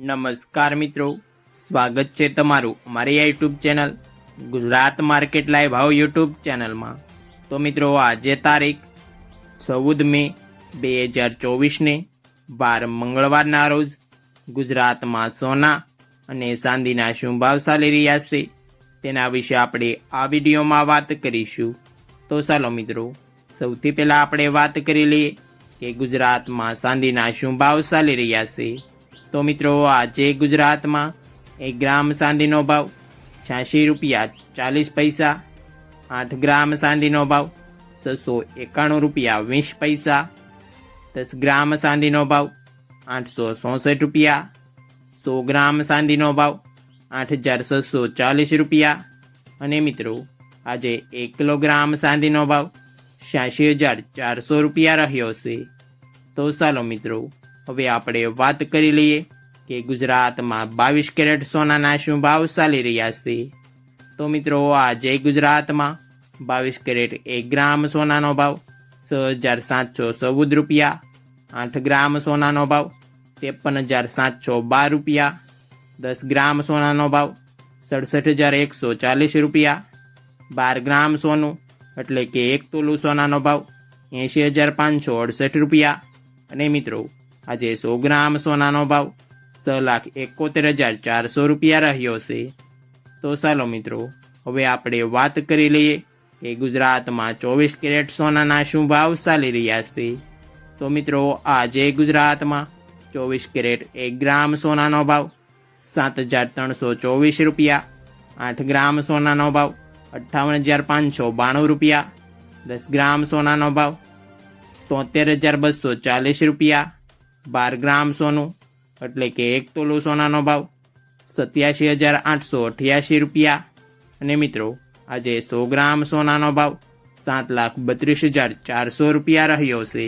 નમસ્કાર મિત્રો, સ્વાગત છે તમારું અમારી આ YouTube channel Gujarat market live ભાવ યુટ્યુબ ચેનલમાં। તો મિત્રો, આજે તારીખ 14 મે 2024ને વાર મંગળવારના રોજ ગુજરાતમાં સોના અને ચાંદીના શું ભાવ ચાલી રહ્યા છે તેના વિશે આપણે આ વિડીયોમાં વાત કરીશું। તો ચાલો મિત્રો, સૌથી પહેલાં આપણે વાત કરી લઈએ કે ગુજરાતમાં ચાંદીના શું ભાવ ચાલી રહ્યા છે। તો મિત્રો, આજે ગુજરાતમાં 1 ગ્રામ ચાંદીનો ભાવ 86 રૂપિયા 40 પૈસા, 8 ગ્રામ ચાંદીનો ભાવ 691 રૂપિયા 20 પૈસા, 10 ગ્રામ ચાંદીનો ભાવ 864 રૂપિયા, 100 ગ્રામ ચાંદીનો ભાવ 8640 રૂપિયા અને મિત્રો, આજે 1 કિલોગ્રામ ચાંદીનો ભાવ 86400 રૂપિયા રહ્યો છે। તો ચાલો મિત્રો, હવે આપણે વાત કરી લઈએ કે ગુજરાતમાં 22 કેરેટ સોનાના શું ભાવ ચાલી રહ્યા છે। તો મિત્રો, આજે ગુજરાતમાં 22 કેરેટ 1 ગ્રામ સોનાનો ભાવ 6714 રૂપિયા, 8 ગ્રામ સોનાનો ભાવ 53712 રૂપિયા, 10 ગ્રામ સોનાનો ભાવ 67140 રૂપિયા, 12 ગ્રામ સોનું એટલે કે 1 તોલું સોનાનો ભાવ 80568 રૂપિયા અને મિત્રો, આજે 100 ગ્રામ સોનાનો ભાવ 6,71,400 રૂપિયા રહ્યો છે। તો ચાલો મિત્રો, હવે આપણે વાત કરી લઈએ કે ગુજરાતમાં 24 કેરેટ સોનાના શું ભાવ ચાલી રહ્યા છે। તો મિત્રો, આજે ગુજરાતમાં 24 કેરેટ 1 ગ્રામ સોનાનો ભાવ 7,324 રૂપિયા, 8 ગ્રામ સોનાનો ભાવ 58,592 રૂપિયા, 10 ગ્રામ સોનાનો ભાવ 73,240 રૂપિયા, 12 ગ્રામ સોનું એટલે કે 1 તોલું સોનાનો ભાવ 87,888 રૂપિયા અને મિત્રો, આજે 100 ગ્રામ સોનાનો ભાવ 7,32,400 રૂપિયા રહ્યો છે।